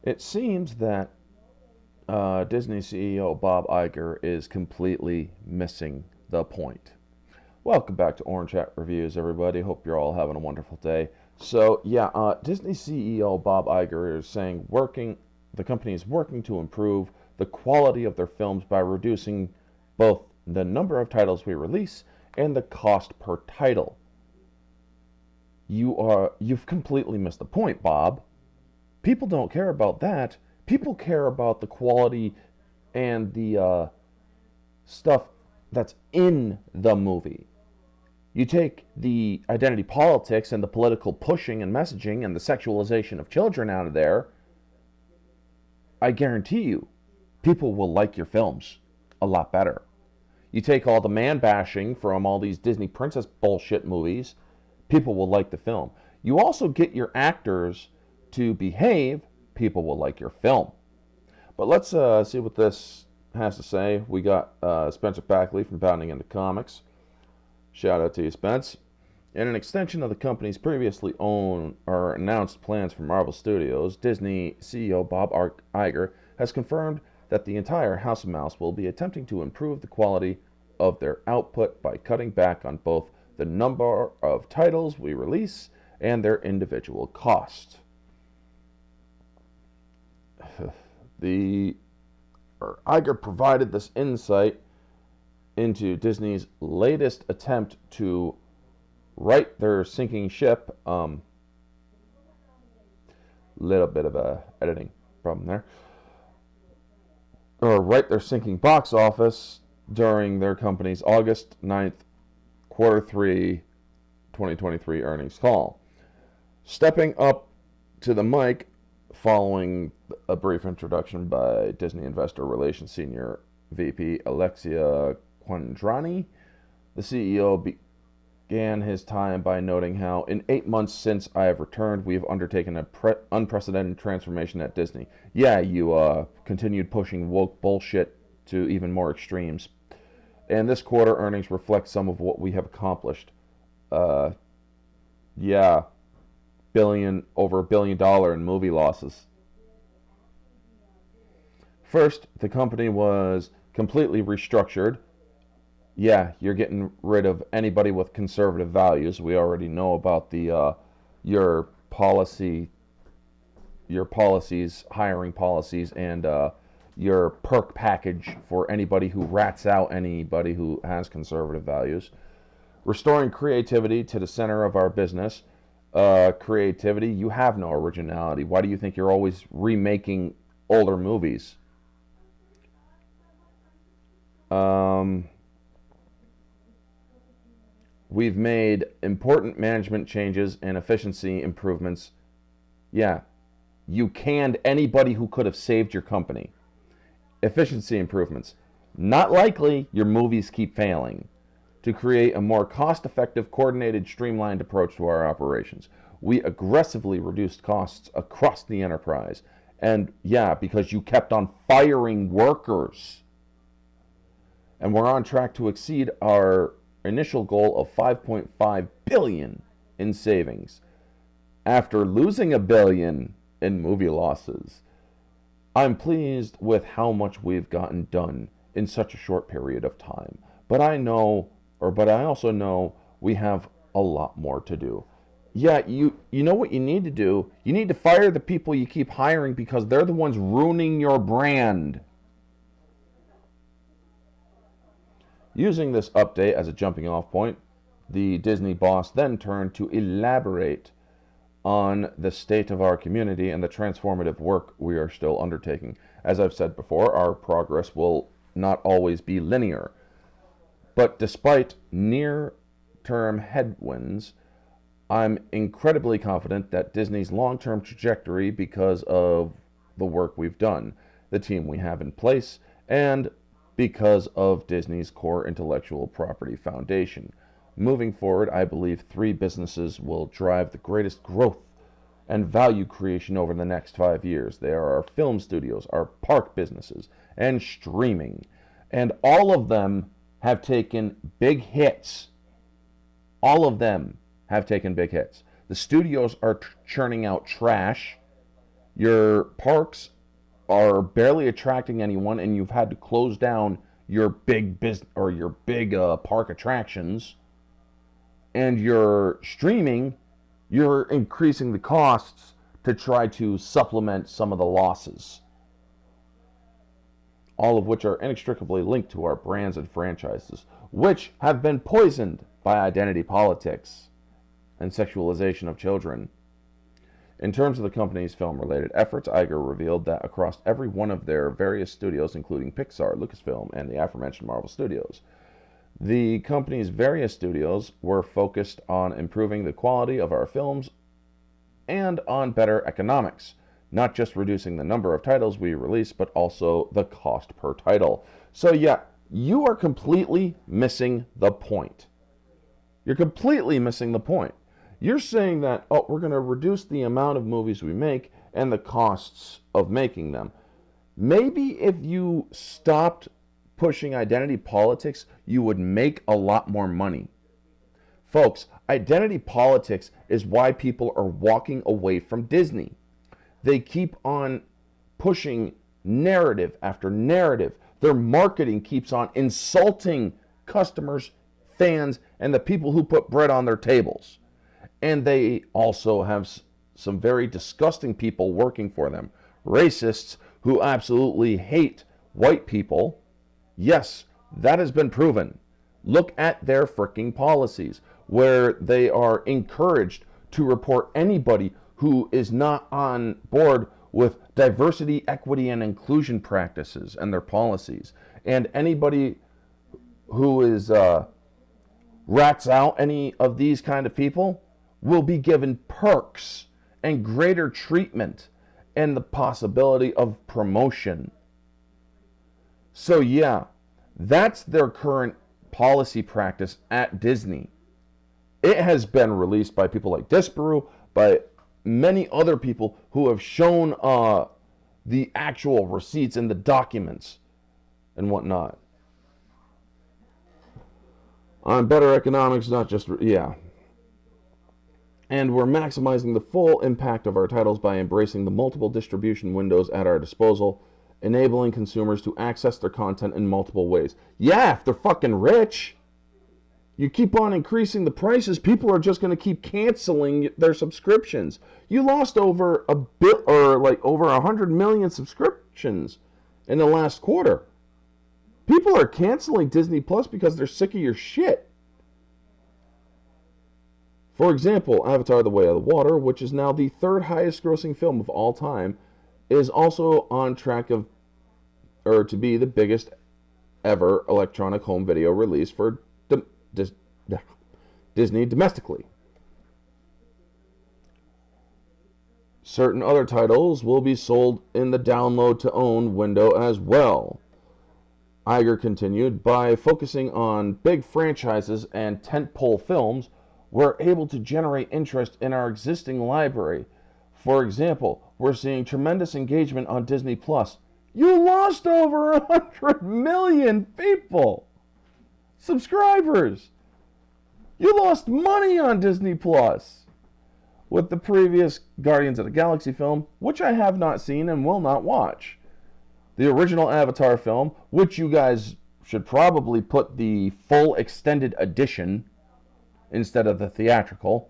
It seems that Disney CEO Bob Iger is completely missing the point. Welcome back to Orange Hat Reviews, everybody. Hope you're all having a wonderful day. So, Disney CEO Bob Iger is saying the company is working to improve the quality of their films by reducing both the number of titles we release and the cost per title. You've completely missed the point, Bob. People don't care about that. People care about the quality and the stuff that's in the movie. You take the identity politics and the political pushing and messaging and the sexualization of children out of there, I guarantee you, people will like your films a lot better. You take all the man bashing from all these Disney princess bullshit movies, people will like the film. You also get your actors to behave, people will like your film. But let's see what this has to say. We got Spencer Backley from Bounding into Comics. Shout out to you, Spence. In an extension of the company's previously owned or announced plans for Marvel Studios, Disney CEO Bob Iger has confirmed that the entire House of Mouse will be attempting to improve the quality of their output by cutting back on both the number of titles we release and their individual cost. Iger provided this insight into Disney's latest attempt to right their sinking ship. Little bit of a editing problem there. Or right their sinking box office during their company's August 9th, quarter 3, 2023 earnings call. Stepping up to the mic following a brief introduction by Disney Investor Relations Senior VP Alexia Quandrani, the CEO began his time by noting how, in 8 months since I have returned, we have undertaken an unprecedented transformation at Disney. Yeah, you continued pushing woke bullshit to even more extremes. And this quarter earnings reflect some of what we have accomplished. Over $1 billion in movie losses. First, the company was completely restructured. Yeah, you're getting rid of anybody with conservative values. We already know about the your policies, hiring policies, and your perk package for anybody who rats out anybody who has conservative values. Restoring creativity to the center of our business. Creativity, you have no originality. Why do you think you're always remaking older movies? We've made important management changes and efficiency improvements. Yeah, you canned anybody who could have saved your company. Efficiency improvements. Not likely, your movies keep failing. To create a more cost-effective, coordinated, streamlined approach to our operations. We aggressively reduced costs across the enterprise. And because you kept on firing workers. And we're on track to exceed our initial goal of $5.5 billion in savings. After losing $1 billion in movie losses, I'm pleased with how much we've gotten done in such a short period of time. But I also know we have a lot more to do. Yeah, you know what you need to do? You need to fire the people you keep hiring because they're the ones ruining your brand. Using this update as a jumping off point, the Disney boss then turned to elaborate on the state of our community and the transformative work we are still undertaking. As I've said before, our progress will not always be linear. But despite near-term headwinds, I'm incredibly confident that Disney's long-term trajectory, because of the work we've done, the team we have in place, and because of Disney's core intellectual property foundation. Moving forward, I believe 3 businesses will drive the greatest growth and value creation over the next 5 years. They are our film studios, our park businesses, and streaming. And all of them have taken big hits. All of them have taken big hits. The studios are churning out trash. Your parks are barely attracting anyone, and you've had to close down your big business or your big park attractions, and you're streaming, you're increasing the costs to try to supplement some of the losses, all of which are inextricably linked to our brands and franchises, which have been poisoned by identity politics and sexualization of children. In terms of the company's film-related efforts, Iger revealed that across every one of their various studios, including Pixar, Lucasfilm, and the aforementioned Marvel Studios, the company's various studios were focused on improving the quality of our films and on better economics, not just reducing the number of titles we release, but also the cost per title. So yeah, you are completely missing the point. You're completely missing the point. You're saying that, oh, we're going to reduce the amount of movies we make and the costs of making them. Maybe if you stopped pushing identity politics, you would make a lot more money. Folks, identity politics is why people are walking away from Disney. They keep on pushing narrative after narrative. Their marketing keeps on insulting customers, fans, and the people who put bread on their tables. And they also have some very disgusting people working for them. Racists who absolutely hate white people. Yes, that has been proven. Look at their freaking policies, where they are encouraged to report anybody who is not on board with diversity, equity, and inclusion practices and their policies. And anybody who is rats out any of these kind of people will be given perks and greater treatment and the possibility of promotion. So yeah, that's their current policy practice at Disney. It has been released by people like Disparu, by many other people who have shown the actual receipts and the documents and whatnot. On better economics, not just, yeah. And we're maximizing the full impact of our titles by embracing the multiple distribution windows at our disposal, enabling consumers to access their content in multiple ways. Yeah, if they're fucking rich, you keep on increasing the prices, people are just going to keep canceling their subscriptions. You lost over over 100 million subscriptions in the last quarter. People are canceling Disney Plus because they're sick of your shit. For example, Avatar: The Way of the Water, which is now the third highest grossing film of all time, is also on track to be the biggest ever electronic home video release for Disney domestically. Certain other titles will be sold in the download to own window as well. Iger continued, by focusing on big franchises and tentpole films, we're able to generate interest in our existing library. For example, we're seeing tremendous engagement on Disney Plus. You lost over 100 million people! Subscribers! You lost money on Disney Plus! With the previous Guardians of the Galaxy film, which I have not seen and will not watch. The original Avatar film, which you guys should probably put the full extended edition instead of the theatrical,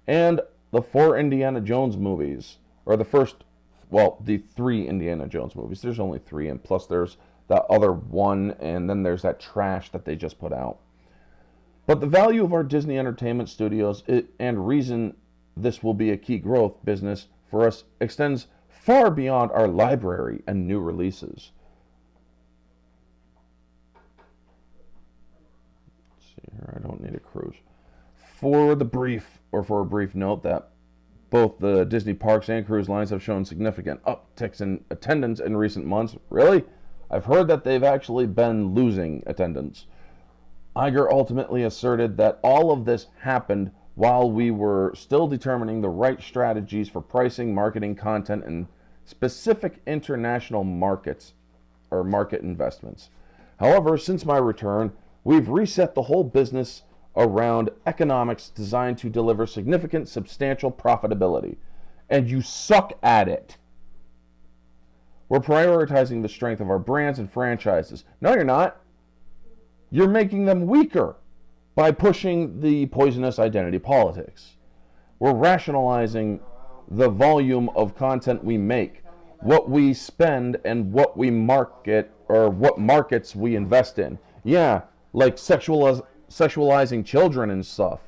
and the 4 Indiana Jones movies, or the 3 Indiana Jones movies. There's only 3, and plus there's that other one, and then there's that trash that they just put out. But the value of our Disney Entertainment Studios and reason this will be a key growth business for us extends far beyond our library and new releases. Let's see here, I don't need a cruise. For a brief note that both the Disney parks and cruise lines have shown significant upticks in attendance in recent months. Really? I've heard that they've actually been losing attendance. Iger ultimately asserted that all of this happened while we were still determining the right strategies for pricing, marketing, content, and specific international markets or market investments. However, since my return, we've reset the whole business around economics designed to deliver significant, substantial profitability. And you suck at it. We're prioritizing the strength of our brands and franchises. No, you're not. You're making them weaker by pushing the poisonous identity politics. We're rationalizing the volume of content we make, what we spend, and what we market, or what markets we invest in. Yeah, like sexualizing children and stuff.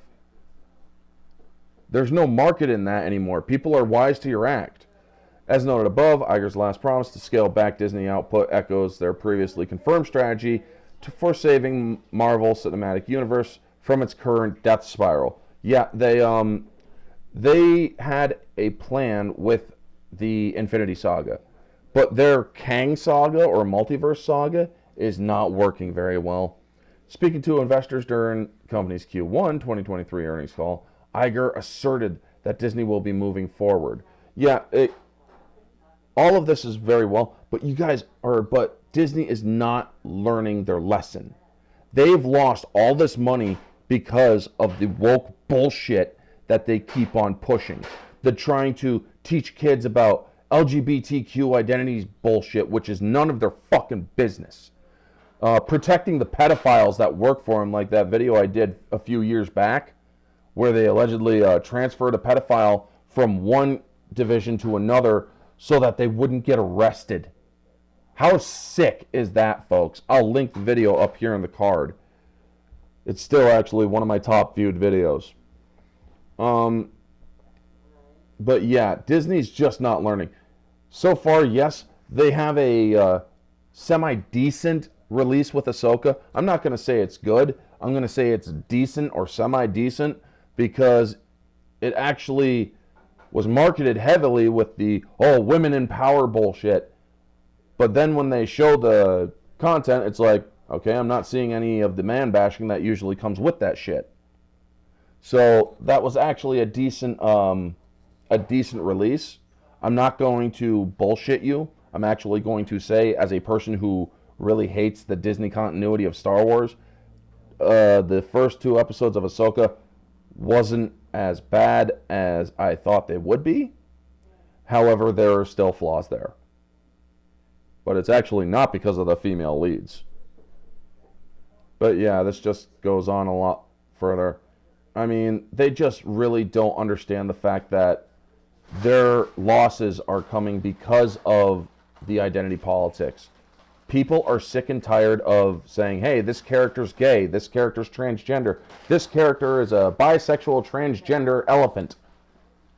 There's no market in that anymore. People are wise to your act. As noted above, Iger's last promise to scale back Disney output echoes their previously confirmed strategy for saving Marvel Cinematic Universe from its current death spiral. Yeah, they had a plan with the Infinity Saga, but their Kang Saga or Multiverse Saga is not working very well. Speaking to investors during the company's Q1 2023 earnings call, Iger asserted that Disney will be moving forward. Yeah, all of this is very well, but Disney is not learning their lesson. They've lost all this money because of the woke bullshit that they keep on pushing. They're trying to teach kids about LGBTQ identities bullshit, which is none of their fucking business. Protecting the pedophiles that work for them, like that video I did a few years back, where they allegedly transferred a pedophile from one division to another so that they wouldn't get arrested. How sick is that, folks? I'll link the video up here in the card. It's still actually one of my top viewed videos. But yeah, Disney's just not learning. So far, yes, they have a semi-decent release with Ahsoka. I'm not going to say it's good. I'm going to say it's decent or semi-decent because it actually was marketed heavily with the, women in power bullshit. But then when they show the content, it's like, okay, I'm not seeing any of the man bashing that usually comes with that shit. So that was actually a decent release. I'm not going to bullshit you. I'm actually going to say, as a person who really hates the Disney continuity of Star Wars, the first 2 episodes of Ahsoka wasn't as bad as I thought they would be. However, there are still flaws there. But it's actually not because of the female leads. But yeah, this just goes on a lot further. I mean, they just really don't understand the fact that their losses are coming because of the identity politics. People are sick and tired of saying, hey, this character's gay, this character's transgender, this character is a bisexual transgender elephant.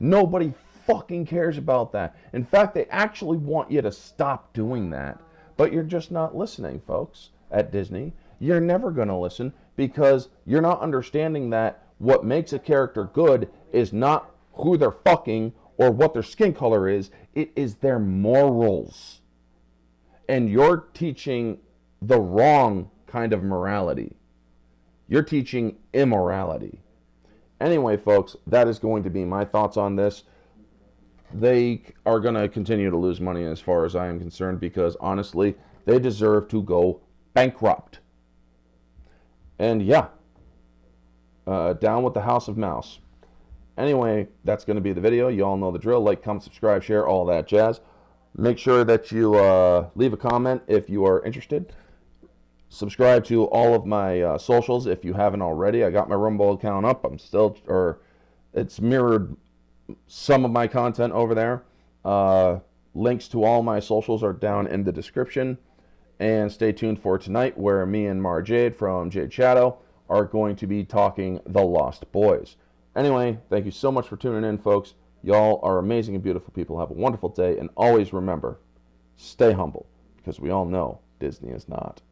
Nobody fucking cares about that. In fact, they actually want you to stop doing that. But you're just not listening, folks, at Disney. You're never going to listen because you're not understanding that what makes a character good is not who they're fucking or what their skin color is. It is their morals. And you're teaching the wrong kind of morality. You're teaching immorality. Anyway, folks, that is going to be my thoughts on this. They are going to continue to lose money as far as I am concerned because, honestly, they deserve to go bankrupt. And yeah, down with the House of Mouse. Anyway, that's going to be the video. You all know the drill. Like, comment, subscribe, share, all that jazz. Make sure that you leave a comment if you are interested. Subscribe to all of my socials if you haven't already. I got my Rumble account up. It's mirrored some of my content over there. Links to all my socials are down in the description. And stay tuned for tonight where me and Mara Jade from Jade Shadow are going to be talking The Lost Boys. Anyway, thank you so much for tuning in, folks. Y'all are amazing and beautiful people. Have a wonderful day. And always remember, stay humble because we all know Disney is not.